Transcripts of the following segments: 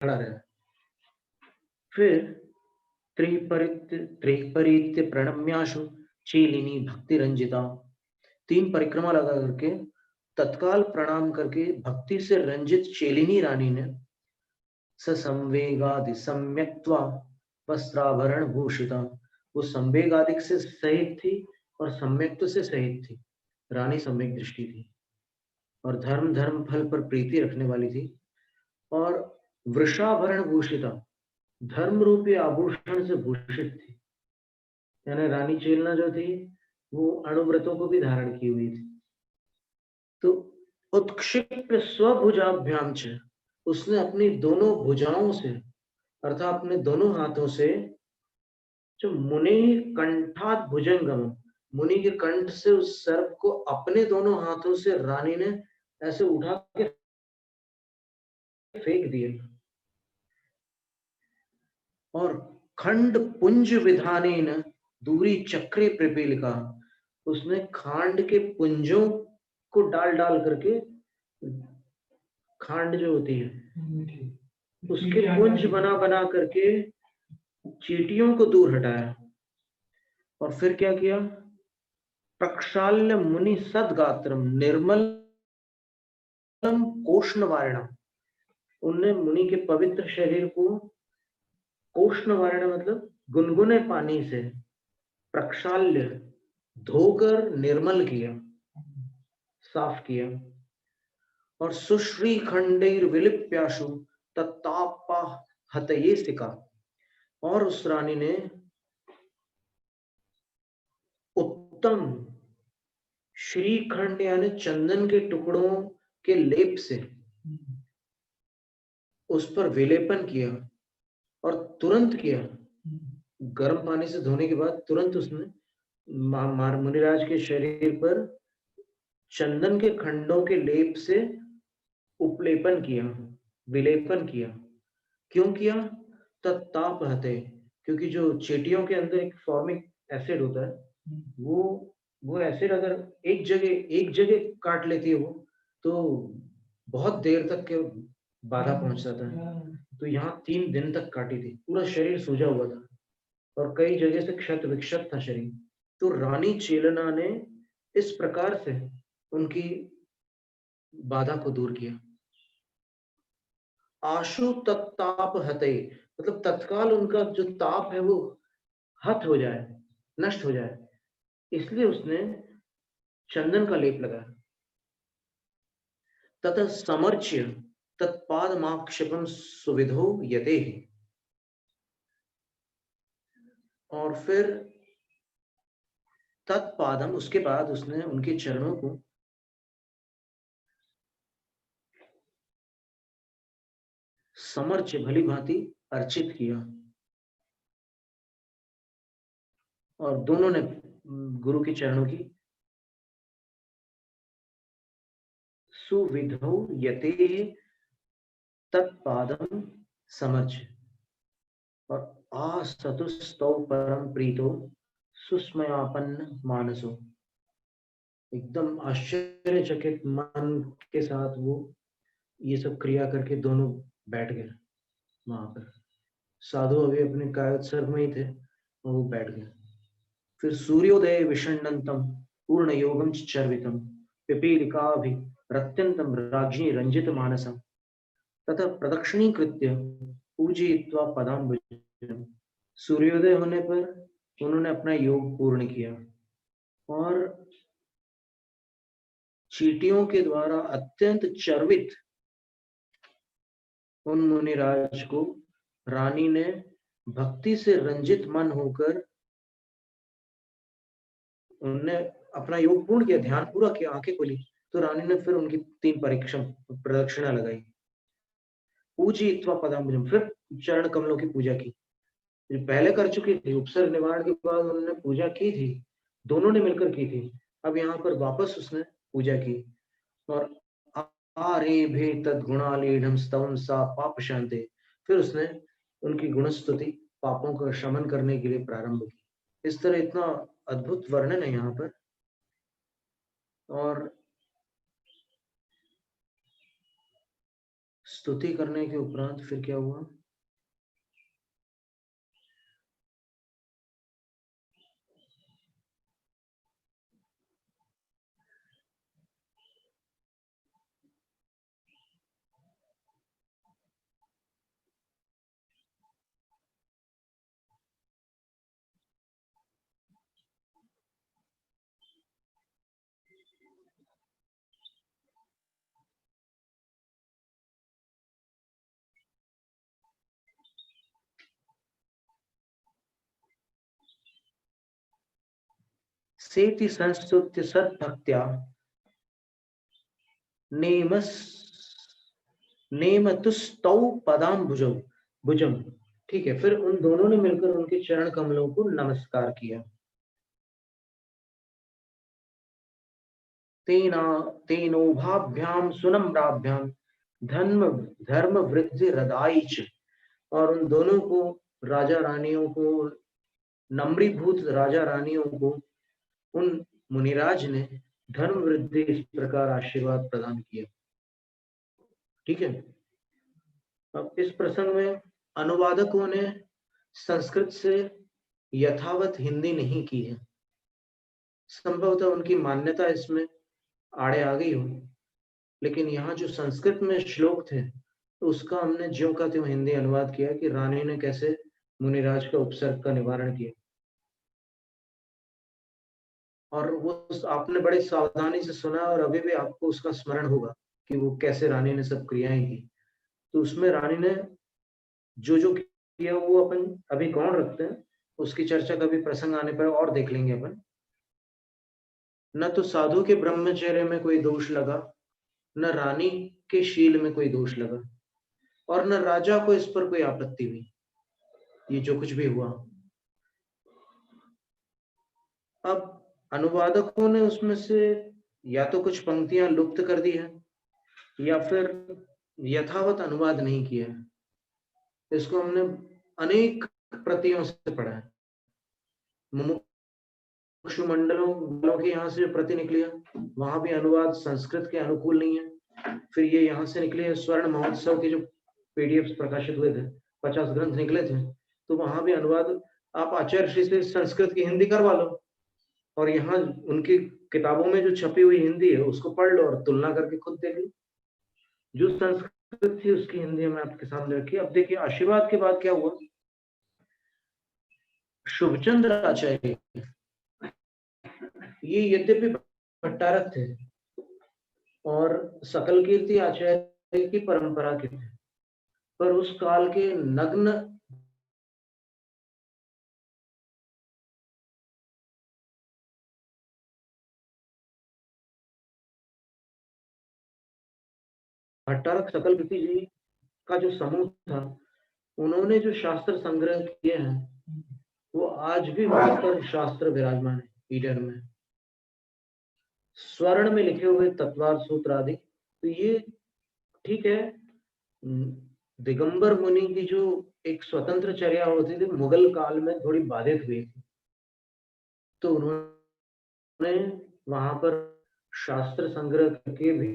खड़ा रहे। फिर त्रिपरीत्य प्रणम्याशु चेलिनी भक्ति रंजिता, 3 परिक्रमा लगा करके तत्काल प्रणाम करके भक्ति से रंजित चेलिनी रानी ने ससंवेगादि सम्यक्त्वा वस्त्राभरण भूषिता, वो संवेगादिक से सहित थी और सम्यक्त्व से सहित थी। रानी सम्यक दृष्टि थी और धर्म फल पर प्रीति रखने वाली थी और वृषाभरण भूषिता, धर्म रूपी आभूषण से भूषित थी। यानी रानी चेलना जो थी वो अणुव्रतों को भी धारण की हुई थी। तो उत्क्षिप्य स्वभुजाभ्याम च, उसने अपनी दोनों भुजाओं से अर्थात अपने दोनों हाथों से जो मुनि कंठात भुजंगम, मुनि के कंठ से उस सर्प को अपने दोनों हाथों से रानी ने ऐसे उठा के फेंक दिए और खंड पुंज विधानेन दूरी चक्रे प्रपीलिका, उसने खांड के पुंजों को डाल डाल करके, खांड जो होती है उसके पुंज बना बना करके चींटियों को दूर हटाया। और फिर क्या किया? प्रक्षाल्य मुनि सदगात्रम निर्मलम कोष्णवारणम, उनने मुनि के पवित्र शरीर को कोष्णवारण मतलब गुनगुने पानी से प्रक्षाल्य धोकर निर्मल किया, साफ किया। और सुश्री खंडेर विलिप्याशु तत्तापा हतये सिका, और उस रानी ने उत्तम श्रीखंड यानी चंदन के टुकड़ों के लेप से उस पर विलेपन किया और तुरंत किया। गर्म पानी से धोने के बाद तुरंत उसने मुनिराज के शरीर पर चंदन के खंडों के लेप से उपलेपन किया, विलेपन किया। क्यों किया? तत्ताप हते, क्योंकि जो चींटियों के अंदर एक फॉर्मिक एसिड होता है, वो एसिड अगर एक जगह काट लेती है वो, तो बहुत देर तक के बाधा पहुंच जाता है। तो यहाँ 3 दिन तक काटी थी, पूरा शरीर सूजा हुआ था और कई जगह से क्षत विक्षत था शरीर। तो रानी चेलना ने इस प्रकार से उनकी बाधा को दूर किया। आशु तत्ताप हते, मतलब तत्काल उनका जो ताप है वो हत हो जाए, नष्ट हो जाए, इसलिए उसने चंदन का लेप लगाया। ततः समर्च्य तत्पादमाक्षेपम सुविधो यते, और फिर तत्पादम, उसके बाद उसने उनके चरणों को समर्च्य भली भांति अर्चित किया। और दोनों ने गुरु के चरणों की सुविधौ यते तत्पादम समर्च्य, और आसतुस्तौ परम प्रीतो सुस्मयापन्न मानसो, एकदम आश्चर्यचकित मन के साथ वो ये सब क्रिया करके दोनों बैठ गए वहां पर। साधु अभी अपने कायोत्सर्ग में ही थे और वो बैठ गए। फिर सूर्योदय विषण्णंतम पूर्ण योगम चर्वितम पिपीलिकाभि रत्यंतम राज्ञी रंजित मानसम तथा प्रदक्षिणीकृत्य पूजयित्वा पदाम्बुजम्, सूर्योदय होने पर उन्होंने अपना योग पूर्ण किया और चींटियों के द्वारा अत्यंत चर्वित उन मुनिराज को रानी ने भक्ति से रंजित मन होकर उनने अपना योग पूर्ण किया, ध्यान पूरा किया, आंखें खोली। तो रानी ने फिर उनकी 3 प्रदक्षिणा लगाई। पूजयित्वा पदाम्बुजम्, फिर चरण कमलों की पूजा की। पहले कर चुकी थी, उपसर्ग निवारण के बाद उन्होंने पूजा की थी, दोनों ने मिलकर की थी। अब यहाँ पर वापस उसने पूजा की और आरेभे तद्गुणालीढं स्तवं सा पाप शांते, फिर उसने उनकी गुणस्तुति पापों का शमन करने के लिए प्रारंभ की। इस तरह इतना अद्भुत वर्णन है यहाँ पर। और स्तुति करने के उपरांत फिर क्या हुआ? सेति संस्तुत्य सद्भक्त्या नेमतुस्तौ पदाम्बुजौ भुजम। ठीक है, फिर उन दोनों ने मिलकर उनके चरण कमलों को नमस्कार किया। तेनोभाभ्याम सुनम्राभ्याम धर्म वृद्धि हृदय च। और उन दोनों को, राजा रानियों को, नम्रीभूत राजा रानियों को उन मुनिराज ने धर्म वृद्धि इस प्रकार आशीर्वाद प्रदान किया। ठीक है, अब इस प्रसंग में अनुवादकों ने संस्कृत से यथावत हिंदी नहीं की है। संभवतः उनकी मान्यता इसमें आड़े आ गई हो, लेकिन यहाँ जो संस्कृत में श्लोक थे तो उसका हमने ज्यों का त्यों हिंदी अनुवाद किया कि रानी ने कैसे मुनिराज का उपसर्ग का निवारण किया। और वो आपने बड़े सावधानी से सुना और अभी भी आपको उसका स्मरण होगा कि वो कैसे रानी ने सब क्रियाएं की। तो उसमें रानी ने जो जो किया वो अपन अभी गौण रखते हैं, उसकी चर्चा कभी प्रसंग आने पर और देख लेंगे अपन। न तो साधु के ब्रह्मचर्य में कोई दोष लगा, न रानी के शील में कोई दोष लगा, और न राजा को इस पर कोई आपत्ति हुई, ये जो कुछ भी हुआ। अब अनुवादकों ने उसमें से या तो कुछ पंक्तियां लुप्त कर दी है या फिर यथावत अनुवाद नहीं किया है। इसको हमने अनेक प्रतियों से पढ़ा है। मुमुक्षु मंडलों के यहाँ से प्रति निकली है, वहां भी अनुवाद संस्कृत के अनुकूल नहीं है। फिर ये यहाँ से निकले है, स्वर्ण महोत्सव के जो पीडीएफ प्रकाशित हुए थे, 50 ग्रंथ निकले थे, तो वहां भी अनुवाद आप आचार्य श्री से संस्कृत की हिंदी करवा लो और यहाँ उनकी किताबों में जो छपी हुई हिंदी है उसको पढ़ लो और तुलना करके खुद देख लो। जो संस्कृत थी उसकी हिंदी में आपके सामने रखी। अब देखिए आशीर्वाद के बाद क्या हुआ। शुभचंद्र आचार्य ये यद्यपि भट्टारक थे और सकल कीर्ति आचार्य की परंपरा के थे, पर उस काल के नग्न भट्टारक सकल कीर्ति जी का जो समूह था, उन्होंने जो शास्त्र संग्रह किए हैं वो आज भी वहां पर शास्त्र विराजमान है ईडर में, स्वर्ण में लिखे हुए तत्वार्थ सूत्र आदि। तो ये ठीक है, दिगंबर मुनि की जो एक स्वतंत्र चर्या होती थी मुगल काल में थोड़ी बाधित हुई थी, तो उन्होंने वहां पर शास्त्र संग्रह करके भी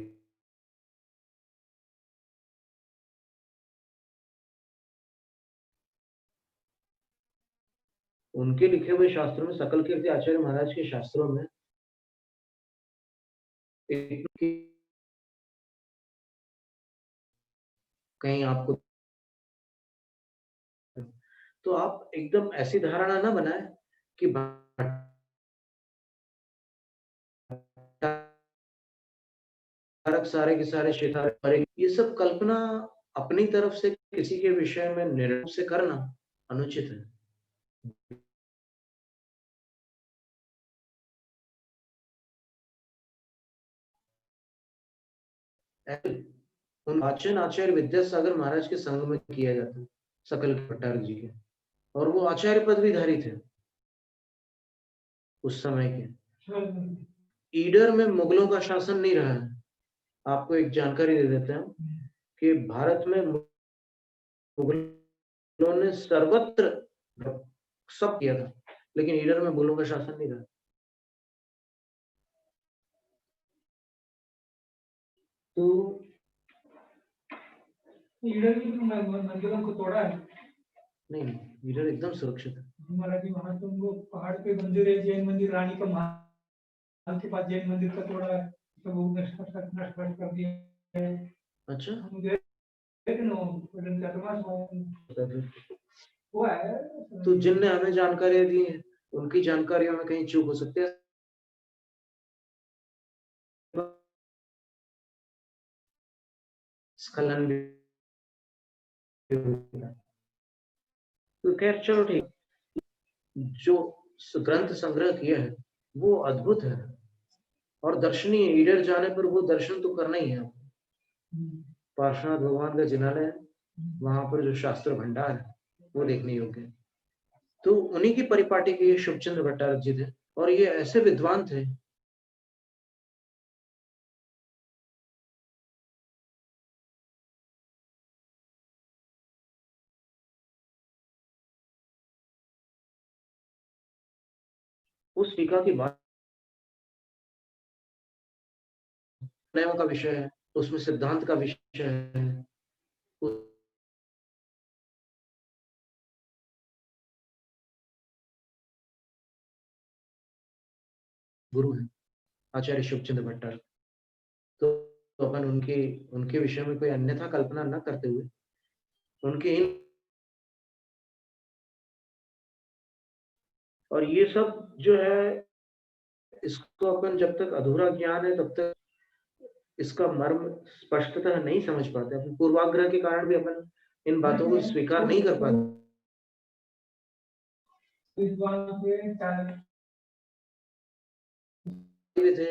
उनके लिखे हुए शास्त्रों में, सकल कीर्ति आचार्य महाराज के शास्त्रों में कहीं आपको, तो आप एकदम ऐसी धारणा ना बनाए कि सारे के सारे सितारे, ये सब कल्पना अपनी तरफ से किसी के विषय में निरूप से करना अनुचित है। उन वाचन आचार्य विद्यासागर महाराज के संग में किया जाता है, सकल भट्टारक जी के, और वो आचार्य पद भी धारी थे उस समय के। ईडर में मुगलों का शासन नहीं रहा है। आपको एक जानकारी दे देते हैं कि भारत में मुगलों ने सर्वत्र सब किया था, लेकिन ईडर में मुगलों का शासन नहीं रहा। तो ईडर भी मंदिरों को तोड़ा है? नहीं, ईडर एकदम सुरक्षित है। हमारा भी वहाँ तो वो पहाड़ पे मंदिर है, जैन मंदिर, रानी का महल के पास जैन मंदिर का तोड़ा है, तो वो नष्ट कर दिया है। अच्छा, मुझे हुआ है। तो जिनने हमें जानकारियां दी हैं, उनकी जानकारियों में कहीं चूक हो सकती है। स्खलन भी होता है। तो खैर चलो ठीक, जो ग्रंथ संग्रह किया है वो अद्भुत है और दर्शनीय। ईडर जाने पर वो दर्शन तो करना ही है। पार्श्वनाथ भगवान का जिनालय है, वहां पर जो शास्त्र भंडार है वो देखने योग्य है। तो उन्हीं की परिपाटी के ये शुभचंद्र भट्टारक जी थे और ये ऐसे विद्वान थे। उस टीका की बात प्रेम का विषय है, उसमें सिद्धांत का विषय है, गुरु है आचार्य शुभचंद्र भट्टारक। तो अपन उनके उनके विषय में कोई अन्यथा कल्पना न करते हुए उनके इन और ये सब जो है, इसको अपन जब तक अधूरा ज्ञान है तब तक इसका मर्म स्पष्टतः नहीं समझ पाते। अपन पूर्वाग्रह के कारण भी अपन इन बातों को स्वीकार नहीं कर पाते। भी थे,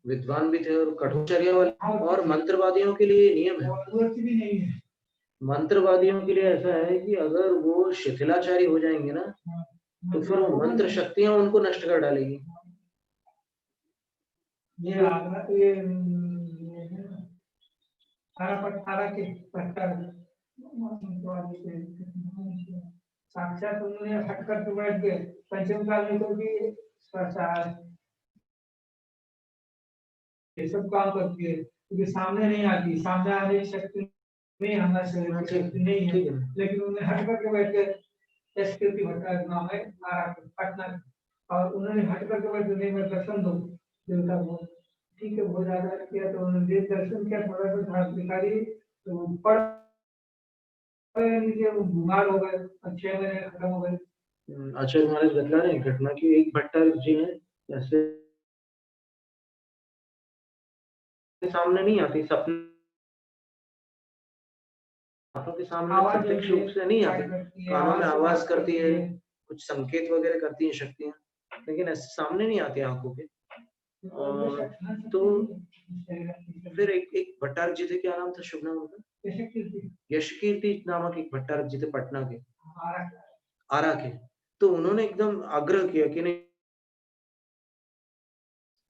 विद्वान भी थे और कठोरचर्या वाले। और मंत्रवादियों के लिए नियम है, मंत्रवादियों के लिए ऐसा है कि अगर वो शिथिलाचारी हो जाएंगे ना, तो फिर वो मंत्र शक्तियां उनको नष्ट कर डालेगी। साक्षात उन्होंने हटकर तो बैठ गए पंचम काल में, तो भी ये सब काम करती है क्योंकि सामने नहीं आती, सामने आने की शक्ति नहीं, हमारे शरीर की शक्ति नहीं है, लेकिन उन्होंने हट करके बैठ गए। एसकेपी भट्टारक नाम है पटना, और उन्होंने हट करके बैठ गए, मैं दर्शन दो देवता को। ठीक है, बहुत ज्यादा किया तो उन्होंने दर्शन किया, थोड़ा सा धार्मिकारी तो पढ़ नीचे, वो बीमार हो गए, 6 महीने खत्म हो गए। आचार्य महाराज बतला रहे हैं घटना की। एक भट्टारक जी ने ऐसे सामने नहीं आती, सपने आंखों के सामने प्रत्यक्ष रूप से नहीं आती, कानों में आवाज करती है, कुछ संकेत वगैरह करती है शक्तियां, लेकिन ऐसे सामने नहीं आती आंखों के। तो फिर एक भट्टारक जी थे, क्या नाम था, शुभ नाम उनका? यशकीर्ति नामक एक भट्टारक जी थे पटना के, आरा के। तो उन्होंने एकदम आग्रह किया कि नहीं,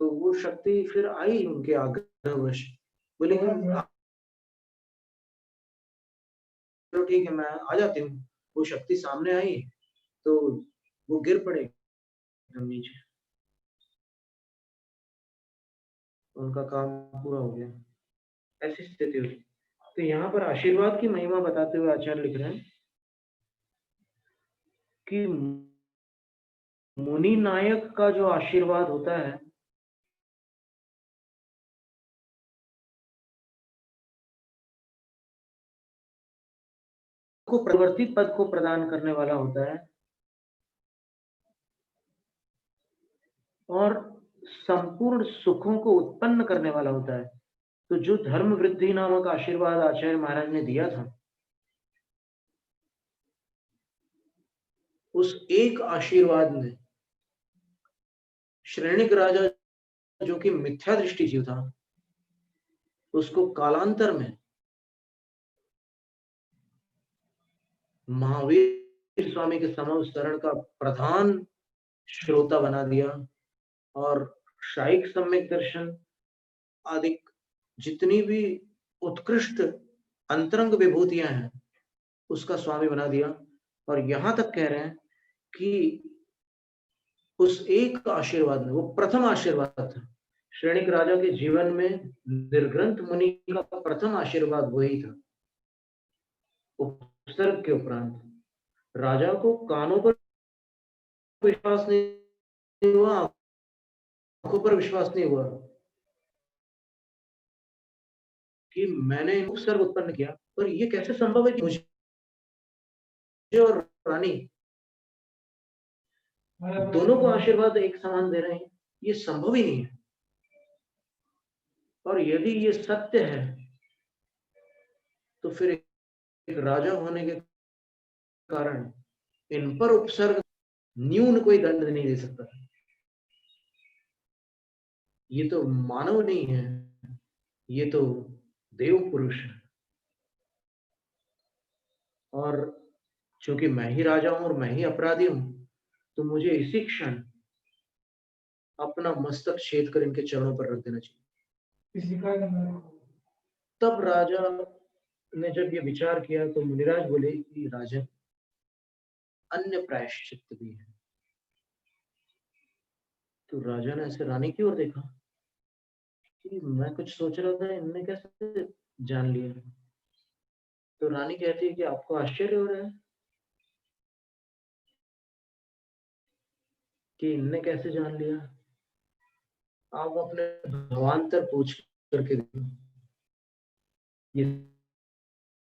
तो वो शक्ति फिर आई उनके आग्रहवश, बोले चलो ठीक है, मैं आ जाती हूँ। वो शक्ति सामने आई तो वो गिर पड़े एकदम नीचे, उनका काम पूरा हो गया। ऐसी स्थिति हुई। तो यहाँ पर आशीर्वाद की महिमा बताते हुए आचार्य लिख रहे हैं कि मुनि नायक का जो आशीर्वाद होता है को परिवर्तित पद को प्रदान करने वाला होता है और संपूर्ण सुखों को उत्पन्न करने वाला होता है। तो जो धर्म वृद्धि नामक आशीर्वाद आचार्य महाराज ने दिया था, उस एक आशीर्वाद ने श्रेणिक राजा जो कि मिथ्या दृष्टि जीव था, उसको कालांतर में महावीर स्वामी के समवसरण का प्रधान श्रोता बना दिया और शाइक सम्यक दर्शन आदि जितनी भी उत्कृष्ट अंतरंग विभूतियां हैं उसका स्वामी बना दिया। और यहां तक कह रहे हैं कि उस एक आशीर्वाद में, वो प्रथम आशीर्वाद था, श्रेणिक राजा के जीवन में निर्ग्रंथ मुनि का प्रथम आशीर्वाद वही था। उपसर्ग के उपरांत राजा को कानों पर विश्वास नहीं हुआ, आंखों पर विश्वास नहीं हुआ कि मैंने उपसर्ग उत्पन्न किया, पर ये कैसे संभव है कि मुझे और रानी दोनों को आशीर्वाद एक समान दे रहे हैं, ये संभव ही नहीं है। और यदि ये सत्य है तो फिर एक राजा होने के कारण इन पर उपसर्ग न्यून कोई दंड नहीं दे सकता। ये तो मानव नहीं है, ये तो देव पुरुष है। और चूंकि मैं ही राजा हूं और मैं ही अपराधी हूं, तो मुझे इसी क्षण अपना मस्तक छेद कर इनके चरणों पर रख देना चाहिए। तब राजा ने जब ये विचार किया तो मुनिराज बोले कि राजन, अन्य प्रायश्चित भी है। तो राजा ने ऐसे रानी की ओर देखा कि मैं कुछ सोच रहा था, इनने कैसे जान लिया। तो रानी कहती है कि आपको आश्चर्य हो रहा है कि इनने कैसे जान लिया। आप अपने भावांतर पूछ करके देखो, ये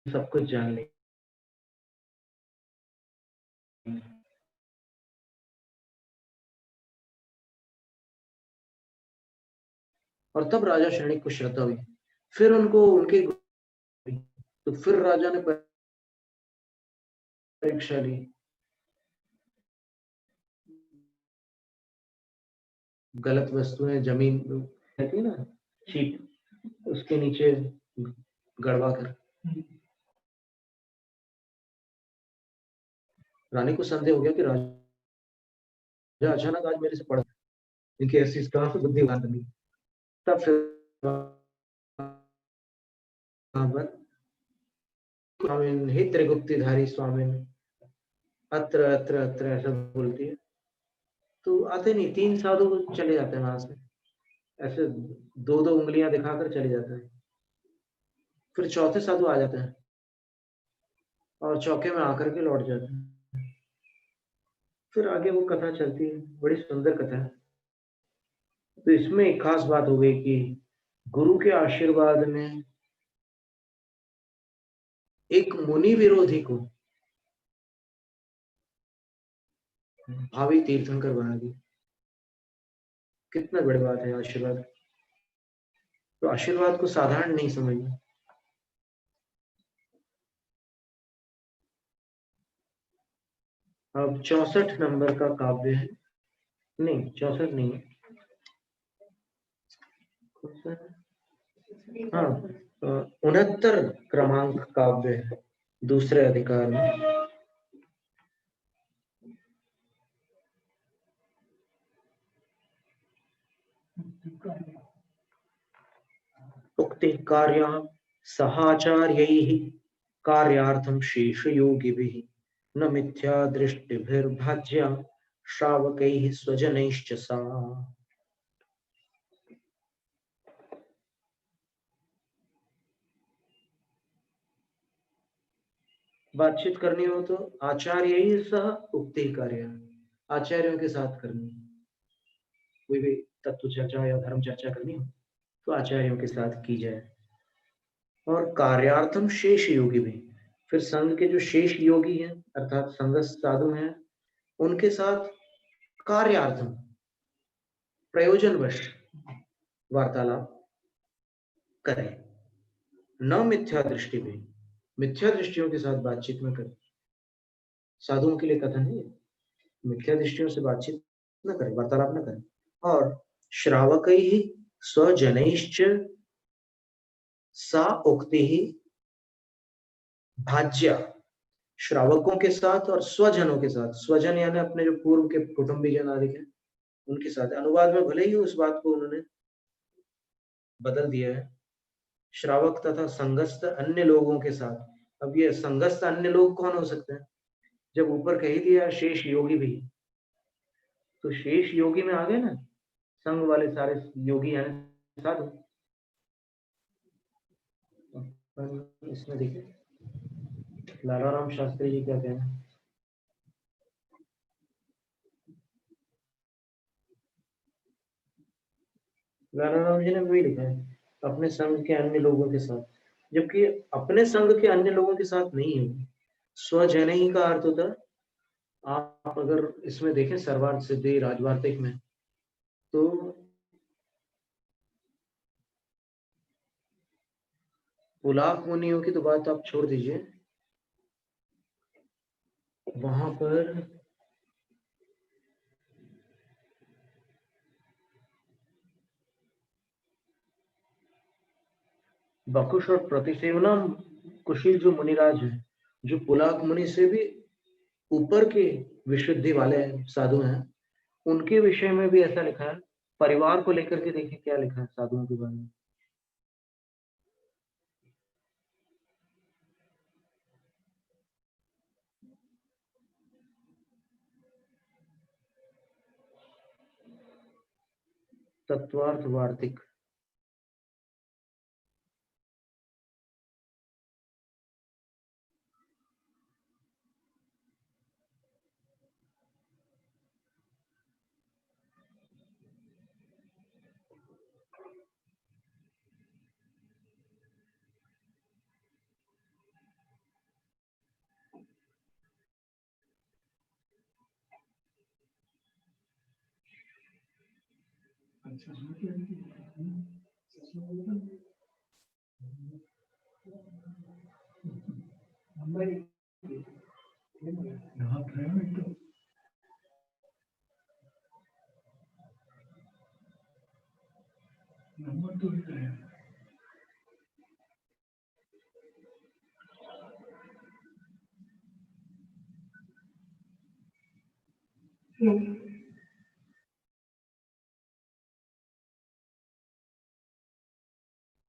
सब कुछ जान ले। और तब राजा श्रेणिक को श्रद्धा हुई, फिर उनको उनके तो फिर राजा ने परीक्षा ली। गलत वस्तुएं जमीन कहती है ना, शीट, उसके नीचे गड़वा कर। रानी को संदेह हो गया कि राजा अचानक आज मेरे से पढ़, इनकी ऐसी कहां से बुद्धि उगान बनी। तब फिर स्वामिन हे त्रिगुप्तिधारी स्वामिन, अत्र अत्र अत्र ऐसा बोलती है। तो आते नहीं, 3 साधु चले जाते हैं वहां से, ऐसे 2-2 उंगलियां दिखाकर चले जाते हैं। फिर चौथे साधु आ जाते हैं और चौके में आकर के लौट जाते हैं। फिर आगे वो कथा चलती है, बड़ी सुंदर कथा है। तो इसमें एक खास बात हो गई कि गुरु के आशीर्वाद में एक मुनि विरोधी को भावी तीर्थंकर बना दी। कितना बड़ी बात है आशीर्वाद। तो आशीर्वाद को साधारण नहीं समझना। अब 64 नंबर का काव्य है, नहीं 64 नहीं है, हाँ 69 क्रमांक काव्य है, दूसरे अधिकार में। उक्ति कार्या सहाचार्यैः कार्यार्थं शेषयोगिभिः न मिथ्या दृष्टिभिर्भाज्या श्रावकैः स्वजनैश्च सा। बातचीत करनी हो तो आचार्य ही सह उक्ति कार्य, आचार्यों के साथ करनी। कोई भी तत्व चर्चा या धर्म चर्चा करनी हो तो आचार्यों के साथ की जाए। और कार्यार्थम शेष योगी भी, फिर संघ के जो शेष योगी हैं अर्थात संघस्थ साधु हैं, उनके साथ कार्यार्थम प्रयोजनवश वार्तालाप करें। न मिथ्या दृष्टि में, मिथ्या दृष्टियों के साथ बातचीत में करें। साधुओं के लिए कथन है, मिथ्या दृष्टियों से बातचीत न करें, वार्तालाप न करें। और श्रावकैः स्वजनैश्च सा उक्ति ही भाज्या, श्रावकों के साथ और स्वजनों के साथ, स्वजन यानी अपने जो पूर्व के कुटुंबी जन आदि हैं उनके साथ। अनुवाद में भले ही उस बात को उन्होंने बदल दिया है, श्रावक तथा संगस्थ अन्य लोगों के साथ। अब ये संगस्थ अन्य लोग कौन हो सकते हैं? जब ऊपर कह ही दिया शेष योगी भी, तो शेष योगी में आ गए ना, संघ वाले सारे योगी यानी साधु। इसमें देखिए लालाराम शास्त्री जी क्या कहना है। लालाराम जी ने वही लिखा है, अपने संघ के अन्य लोगों के साथ, जबकि अपने संघ के अन्य लोगों के साथ नहीं है। स्वजनही का अर्थ होता है, आप अगर इसमें देखें सर्वार्थ सिद्धि राजवार्तिक में, तो पुलाक मुनियों की तो बात आप छोड़ दीजिए, वहां पर बकुश और प्रतिसेवना कुशील जो मुनिराज हैं, जो पुलाक मुनि से भी ऊपर के विशुद्धि वाले साधु हैं, उनके विषय में भी ऐसा लिखा है। परिवार को लेकर के देखिए क्या लिखा है साधुओं के बारे में। तत्वार्थ वार्तिक,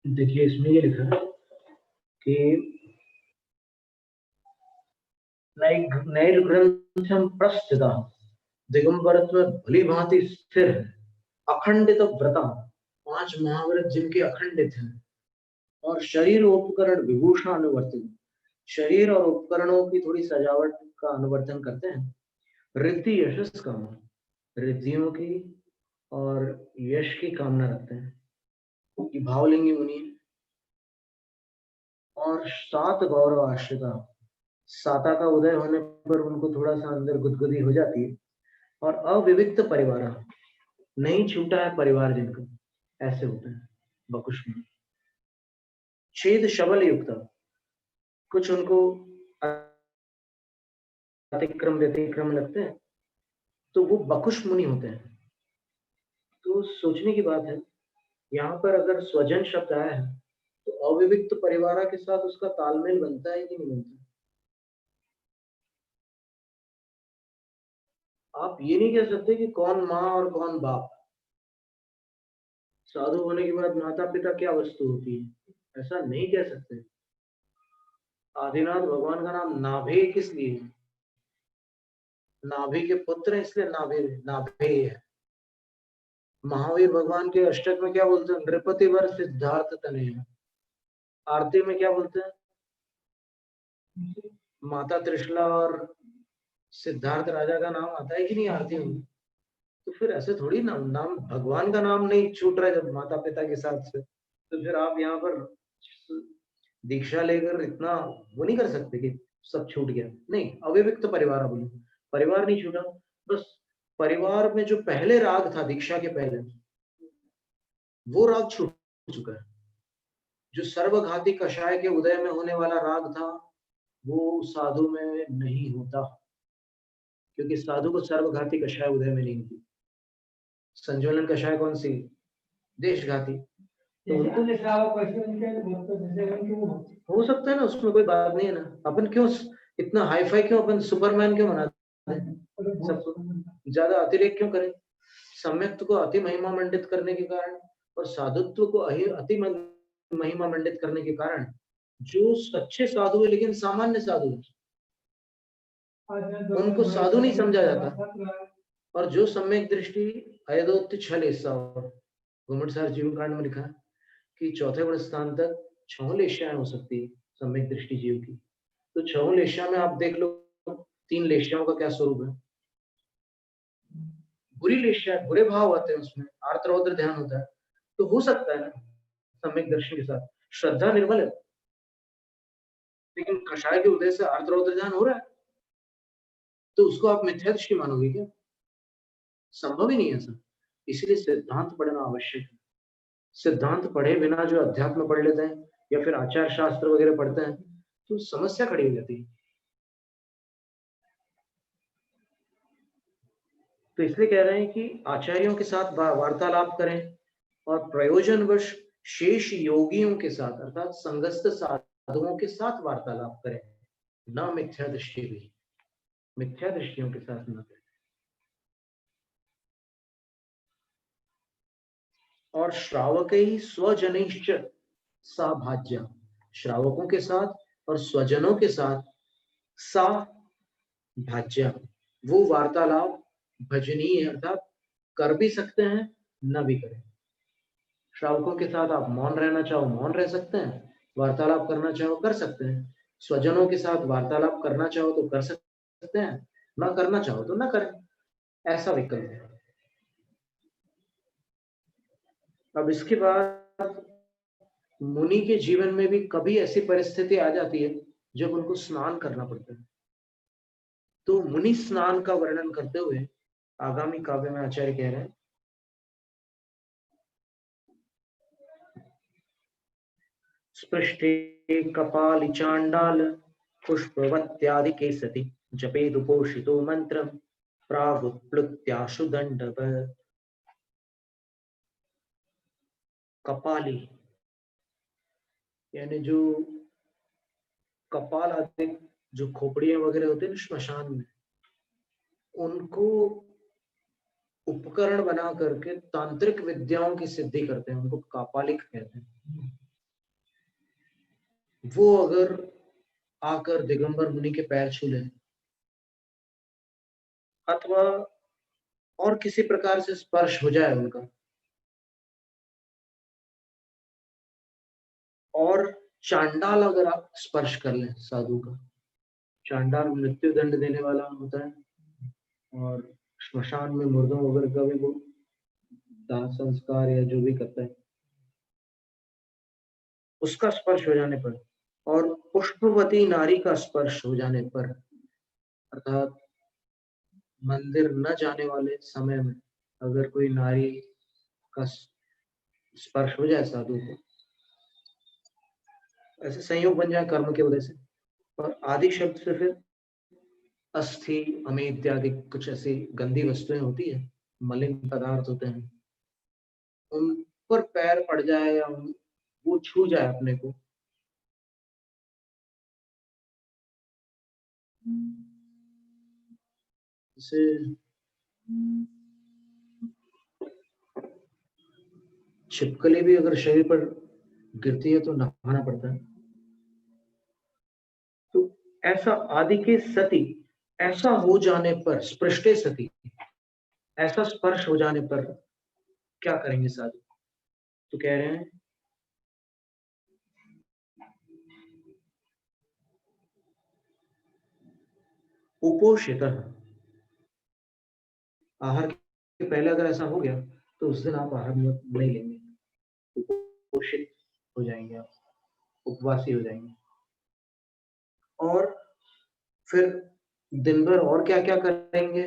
देखिए इसमें ये लिखा है कि नैर ग्रंथम प्रस्थिता दिगंबरत्व भली भांति स्थिर है, अखंडित व्रता, 5 महाव्रत जिनके अखंडित हैं, और शरीर उपकरण विभूषण अनुवर्तित, शरीर और उपकरणों की थोड़ी सजावट का अनुवर्तन करते हैं। रिद्धि यशस कामना, रिद्धियों की और यश की कामना रखते हैं, कि भावलिंगी मुनि, और 7 गौरव आश्रिता, साता का उदय होने पर उनको थोड़ा सा अंदर गुदगुदी हो जाती है, और अविविक्त परिवार, नहीं छूटा है परिवार जिनका, ऐसे होते हैं बकुश में। छेद शबल युक्त, कुछ उनको अतिक्रम व्यतिक्रम लगते हैं, तो वो बकुश मुनि होते हैं। तो सोचने की बात है, यहाँ पर अगर स्वजन शब्द आया है, तो अविविक्त परिवार के साथ उसका तालमेल बनता है कि नहीं बनता? आप ये नहीं कह सकते कि कौन माँ और कौन बाप। साधु होने के बाद माता पिता क्या वस्तु होती है, ऐसा नहीं कह सकते। आदिनाथ भगवान का नाम नाभे किस लिए है? नाभि के पुत्र इसलिए नाभे नाभे है। महावीर भगवान के अष्टक में क्या बोलते हैं? नृपति वर सिद्धार्थ तनय। आरती में क्या बोलते हैं? माता त्रिशला और सिद्धार्थ राजा का नाम आता है कि नहीं आरती में? तो फिर ऐसे थोड़ी नाम भगवान का नाम नहीं छूट रहा है जब माता पिता के साथ से, तो फिर आप यहाँ पर दीक्षा लेकर इतना वो नहीं कर सकते कि सब छूट गया। नहीं, अविविक्त परिवार, बोलो परिवार नहीं छूटा, बस परिवार में जो पहले राग था दीक्षा के पहले, वो राग छूट चुका है। जो सर्वघाती कषाय के उदय में होने वाला राग था, वो साधु में नहीं होता, क्योंकि साधु को सर्वघाती कषाय उदय में नहीं होती। संज्वलन कषाय कौन सी? देशघाती। तो उनको हो सकता है ना, उसमें कोई बात नहीं है ना। अपन क्यों इतना हाई फाई, क्यों अपन सुपरमैन क्यों बनाते हैं सबको, ज्यादा अतिरेक क्यों करें? सम्यक्त को अति महिमा मंडित करने के कारण और साधुत्व को अति महिमा मंडित करने के कारण जो अच्छे साधु है लेकिन सामान्य साधु है, उनको साधु नहीं समझा जाता। और जो सम्यक दृष्टि अयदोक्त छल ऐसा घुमटसार जीव कांड में लिखा है कि चौथे गुण स्थान तक 6 लेश्याएं हो सकती है सम्यक दृष्टि जीव की। तो 6 लेश्या में आप देख लो 3 लेश्याओं का क्या स्वरूप है। बुरी लेश्या, बुरे भाव आते हैं उसमें, आर्त रौद्र ध्यान होता है, तो हो सकता है ना सम्यक दर्शन के साथ श्रद्धा निर्मल है, लेकिन कषाय के उदय से आर्त रौद्र ध्यान हो रहा है, तो उसको आप मिथ्या दृष्टि मानोगे क्या? संभव ही नहीं है ऐसा। इसीलिए सिद्धांत पढ़ना आवश्यक है। सिद्धांत पढ़े बिना जो अध्यात्म पढ़ लेते हैं या फिर आचार शास्त्र वगैरह पढ़ते हैं, तो समस्या खड़ी हो जाती है। तो इसलिए कह रहे हैं कि आचार्यों के साथ वार्तालाप करें और प्रयोजनवश शेष योगियों के साथ अर्थात संगस्त साधुओं के साथ वार्तालाप करें, न मिथ्या दृष्टि भी, मिथ्या दृष्टियों के साथ न करें। और श्रावकई स्वजनैश्च सा भाज्य, श्रावकों के साथ और स्वजनों के साथ सा भाज्य, वो वार्तालाप भजनीय अर्थात कर भी सकते हैं न भी करें। श्रावकों के साथ आप मौन रहना चाहो मौन रह सकते हैं, वार्तालाप करना चाहो कर सकते हैं, स्वजनों के साथ वार्तालाप करना चाहो तो कर सकते हैं, ना करना चाहो तो ना करें, ऐसा विकल्प है। अब इसके बाद मुनि के जीवन में भी कभी ऐसी परिस्थिति आ जाती है जब उनको स्नान करना पड़ता है। तो मुनि स्नान का वर्णन करते हुए आगामी काव्य में आचार्य कह रहे हैं, स्पृष्टे कपालि चांडाल पुष्पवत्यादिके सति जपेदुपोषितो मंत्रम प्रागुत्प्लुत्याशु दंडवत्। कपाली यानी जो कपाल आदि जो खोपड़ियां वगैरह होते हैं श्मशान में, उनको उपकरण बना करके तांत्रिक विद्याओं की सिद्धि करते हैं, उनको कापालिक कहते हैं। वो अगर आकर दिगंबर मुनि के पैर छू लें अथवा और किसी प्रकार से स्पर्श हो जाए उनका, और चांडाल अगर आप स्पर्श कर लें साधु का, चांडाल मृत्यु दंड देने वाला होता है और श्मशान में मुर्दों वगैरह का भी वो दाह संस्कार या जो भी करता है, उसका स्पर्श हो जाने पर और पुष्पवती नारी का स्पर्श हो जाने पर अर्थात मंदिर न जाने वाले समय में अगर कोई नारी का स्पर्श हो जाए साधु को, ऐसे संयोग बन जाए कर्म की वजह से, और आदि शब्द से फिर अस्थि अमे इत्यादि कुछ ऐसी गंदी वस्तुएं होती है, मलिन पदार्थ होते हैं, उन पर पैर पड़ जाए या वो छू जाए अपने को, जैसे छिपकली भी अगर शरीर पर गिरती है तो नहाना पड़ता है। तो ऐसा आदि के सती, ऐसा हो जाने पर स्पृष्टे सती, ऐसा स्पर्श हो जाने पर क्या करेंगे साधु? तो कह रहे हैं उपोषित, आहार के पहले अगर ऐसा हो गया तो उस दिन आप आहार नहीं लेंगे, उपोषित हो जाएंगे आप, उपवासी हो जाएंगे। और फिर दिन भर और क्या क्या करेंगे?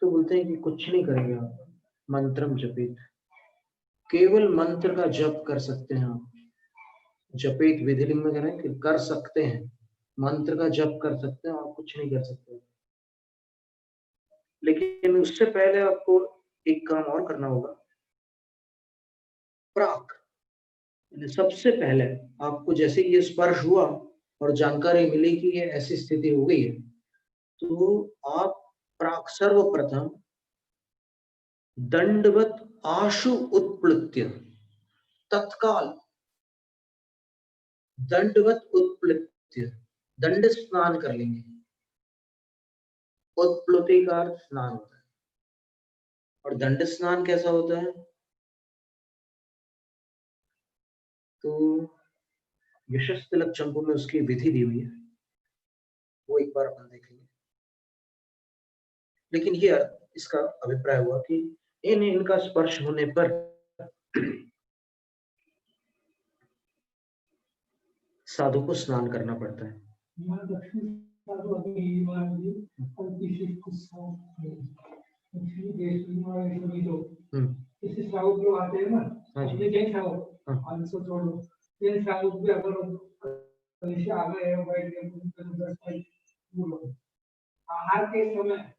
तो बोलते हैं कि कुछ नहीं करेंगे आप, मंत्रम जपित, केवल मंत्र का जप कर सकते हैं आप। जपित विधिलिंग में कह रहे हैं कि कर सकते हैं, मंत्र का जप कर सकते हैं और कुछ नहीं कर सकते। लेकिन उससे पहले आपको एक काम और करना होगा, प्राक, सबसे पहले आपको जैसे ये स्पर्श हुआ और जानकारी मिली कि ये ऐसी स्थिति हो गई है, तो आप प्राक सर्वप्रथम दंडवत आशु उत्प्लुत्य, तत्काल दंडवत उत्प्लुत्य, दंड स्नान कर लेंगे। उत्प्लुति का अर्थ स्नान होता है, और दंड स्नान कैसा होता है? तो यशस तिलक चंपू में उसकी विधि दी हुई है, वो एक बार अपन देखेंगे। लेकिन ये इसका अभिप्राय हुआ कि इनका स्पर्श होने पर साधु को स्नान करना पड़ता है। आहार के समय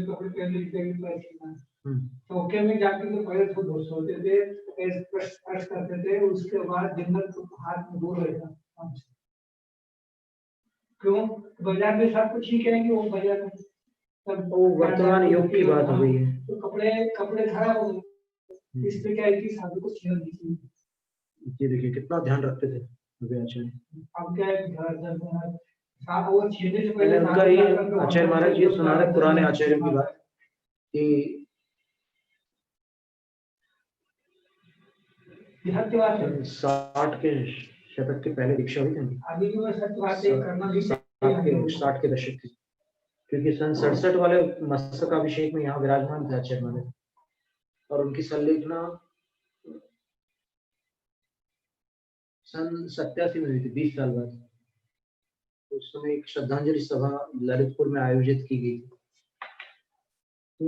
कपड़े पहले चौके में जाकर तो पहले खुद सोते थे, स्पर्श करते थे, उसके बाद दिन भर हाथ में दूर रहता। क्यों? बाजार में सब कुछ ही कहेंगे, वो बाजार में सब वो वर्तमान युग की बात हो गई है। तो कपड़े खराब हो गए, इसलिए क्या है कि साधु को छेड़ दीजिए। ये देखिए कितना ध्यान रखते थे आचार्य। अब क्या है, वो छेड़ने से पहले पहले उनका ये आचार्य महाराज ये सुना रहे पुराने आचार्यों की बात कि 60 के शतक के पहले दीक्षा हुई थी। अभी भी मैं सच बात है, करना भी 60 के दशक की, क्योंकि सन 67 वाले मस्तक अभिषेक में यहाँ विराजमान थे आचार्य महाराज, और उनकी संलेखना सन 87 में हुई थी, 20 साल बाद। उस समय एक श्रद्धांजलि सभा ललितपुर में आयोजित की गई थी। तो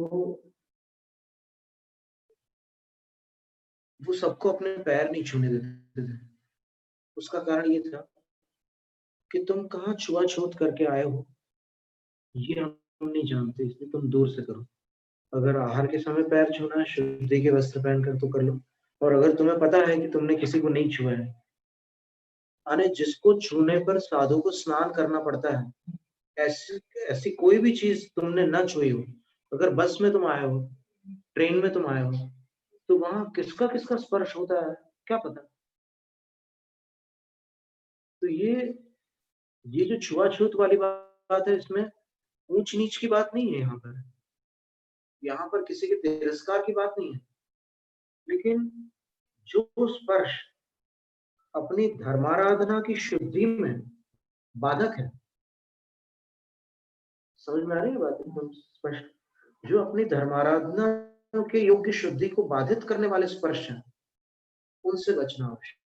वो सबको अपने पैर नहीं छूने देते थे। उसका कारण ये था कि तुम कहाँ छुआछूत करके आए हो, ये हम नहीं जानते, इसलिए तुम दूर से करो। अगर आहार के समय पैर छूना है, शुद्धि के वस्त्र पहनकर तो कर लो, और अगर तुम्हें पता है कि तुमने किसी को नहीं छुआ है, अरे जिसको छूने पर साधु को स्नान करना पड़ता है, ऐसी कोई भी चीज तुमने न छुई हो, अगर बस में तुम आए हो, ट्रेन में तुम आए हो, तो वहां किसका किसका स्पर्श होता है क्या पता। तो ये जो छुआछूत वाली बात है, इसमें ऊंच नीच की बात नहीं है। यहाँ पर किसी के तिरस्कार की बात नहीं है, लेकिन जो स्पर्श अपनी धर्माराधना की शुद्धि में बाधक है, समझ में आ रही है बात एकदम स्पष्ट, जो अपनी धर्माराधना के योग्य शुद्धि को बाधित करने वाले स्पर्श हैं, उनसे बचना आवश्यक।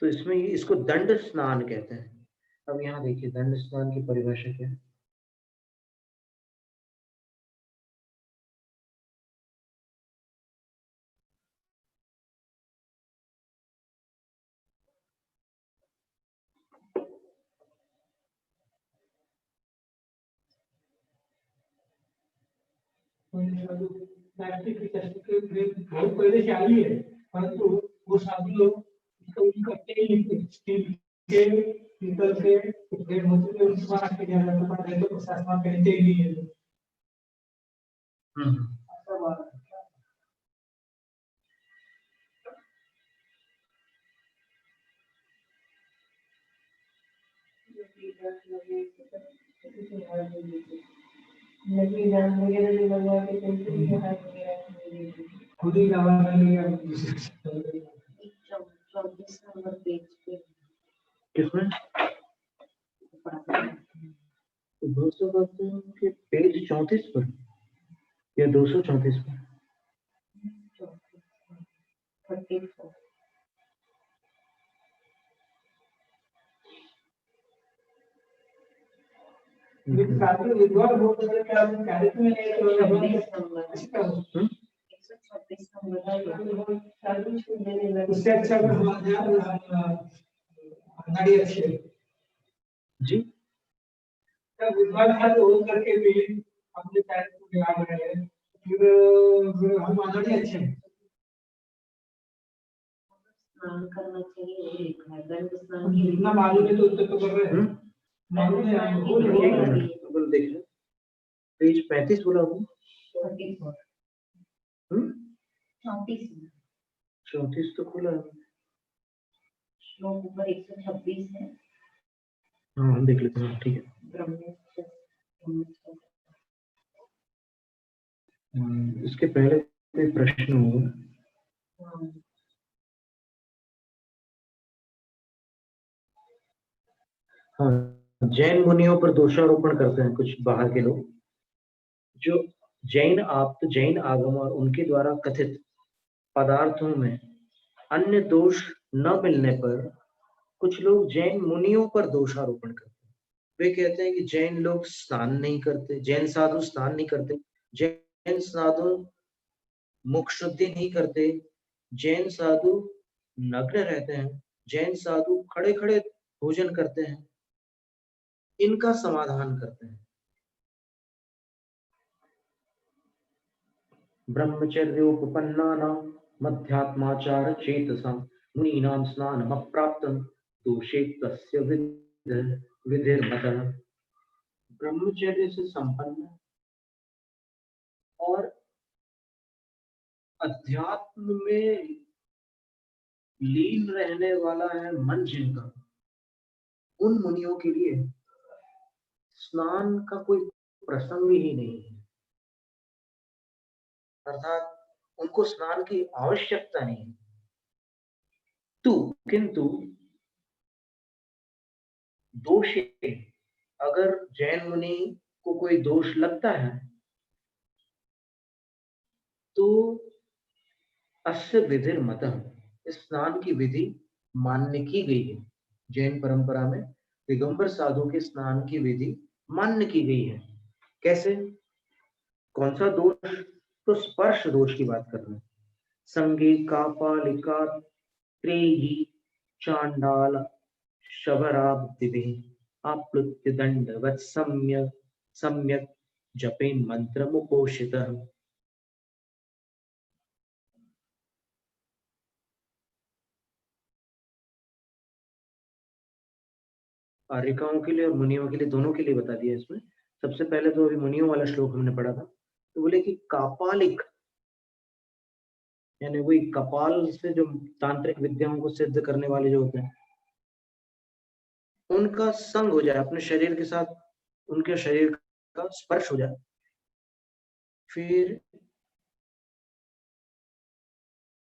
तो इसमें इसको दंड स्नान कहते हैं। अब यहाँ देखिए दंड स्नान की परिभाषा क्या है। बहुत पहले से आई है, परंतु वो साधु लोग करते ही स्टील के पीतल के शासना पहनते ही नहीं है। खुद ही किसमें? 200 के पेज 34 पर या 234 पर? विद्वान हो तो क्या कार्यक्रम में उससे अच्छा हमारे अच्छे जी विद्वान करके भी अपने पैर को गिरा रहे हैं, फिर हम आगे अच्छे हैं। स्नान करना चाहिए, दंड स्नान जितना मालूम है तो उतना तो कर रहे हैं। मालूम है देख लो पेज 35 बोला हूँ। 34 34 तो खुला है। श्लोक ऊपर 126 है। हाँ हम देख लेते हैं, ठीक है। इसके पहले कोई प्रश्न होगा? हाँ, जैन मुनियों पर दोषारोपण करते हैं कुछ बाहर के लोग, जो जैन आगम और उनके द्वारा कथित पदार्थों में अन्य दोष न मिलने पर कुछ लोग जैन मुनियों पर दोषारोपण करते हैं। वे कहते हैं कि जैन लोग स्नान नहीं करते, जैन साधु स्नान नहीं करते, जैन साधु मुख शुद्धि नहीं करते, जैन साधु नग्न रहते हैं, जैन साधु खड़े खड़े भोजन करते हैं। इनका समाधान करते हैं। ब्रह्मचर्योपपन्नानां मध्यात्माचार चेतसां मुनीनां स्नानमप्राप्तं दोषे तस्य विधिर्मतः। ब्रह्मचर्य से संपन्न और अध्यात्म में लीन रहने वाला है मन जिनका, उन मुनियों के लिए स्नान का कोई प्रसंग ही नहीं है, अर्थात उनको स्नान की आवश्यकता नहीं है। किंतु दोष, अगर जैन मुनि को कोई दोष लगता है तो अस्य विधिर्मतः, इस स्नान की विधि मान्य की गई है। जैन परंपरा में दिगंबर साधु के स्नान की विधि मान्य की गई है। कैसे? कौन सा दोष? तो स्पर्श दोष की बात कर रहे हैं। संगी कापालिका त्रेयी चांडाल शबराब्दिभिः आप्लुत्य दंडवत् सम्यक जपेन मंत्रमुपोषितः। आर्यिकाओं के लिए और मुनियों के लिए, दोनों के लिए बता दिया इसमें। सबसे पहले तो अभी मुनियों वाला श्लोक हमने पढ़ा था, तो बोले कि कापालिक, यानी वही कपाल से जो तांत्रिक विद्याओं को सिद्ध करने वाले जो होते हैं, उनका संग हो जाए, अपने शरीर के साथ उनके शरीर का स्पर्श हो जाए। फिर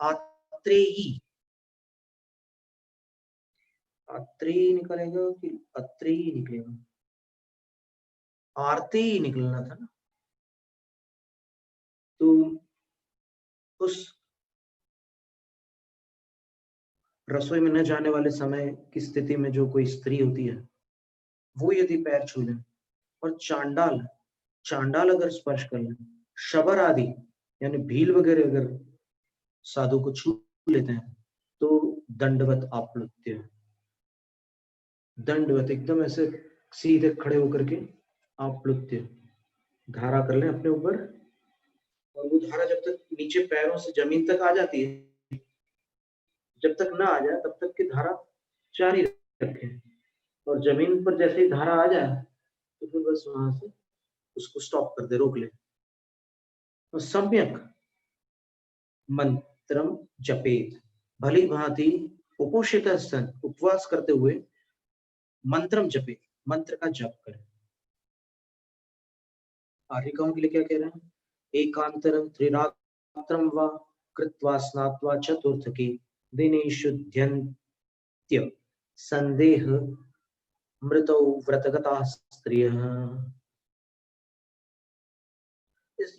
आत्रेयी, आत्रेयी निकलेगा कि अत्रेयी निकलेगा? आरती निकलना था ना। तो उस रसोई में न जाने वाले समय की स्थिति में जो कोई स्त्री होती है, वो यदि पैर छू ले, और चांडाल अगर स्पर्श कर ले, शबर आदि यानी भील वगैरह अगर साधु को छू लेते हैं, तो दंडवत आप्लुत्य, दंडवत एकदम ऐसे सीधे खड़े होकर के आप्लुत्य धारा कर ले अपने ऊपर, और वो धारा जब तक नीचे पैरों से जमीन तक आ जाती है, जब तक ना आ जाए तब तक की धारा जारी रखें, और जमीन पर जैसे ही धारा आ जाए तो फिर बस वहां से उसको स्टॉप कर दे, रोक ले। और सम्यक मंत्रम जपेत, भली भांति उपोषित सन, उपवास करते हुए मंत्रम जपे, मंत्र का जप करें। आर्यिकाओं के लिए क्या कह रहे हैं? एकांतरम त्रिरात्रम वा कृत्वा स्नात्वा चतुर्थके दिने शुद्ध्यन्त्य संदेह मृतौ व्रतगता स्त्रियः।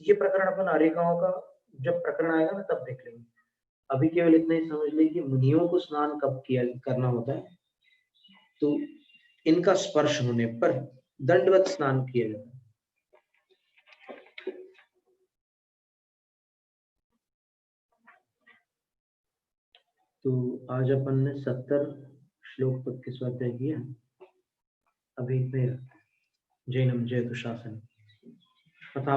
ये प्रकरण अपन आर्यिकाओं का जब प्रकरण आएगा ना तब देख लेंगे। अभी केवल इतना ही समझ लें कि मुनियों को स्नान कब किया करना होता है, तो इनका स्पर्श होने पर दंडवत स्नान किया जाता है। तो आज अपन ने 70 श्लोक तक के स्वाध्याय किया। अभी फिर जैनम जयतु शासन अथा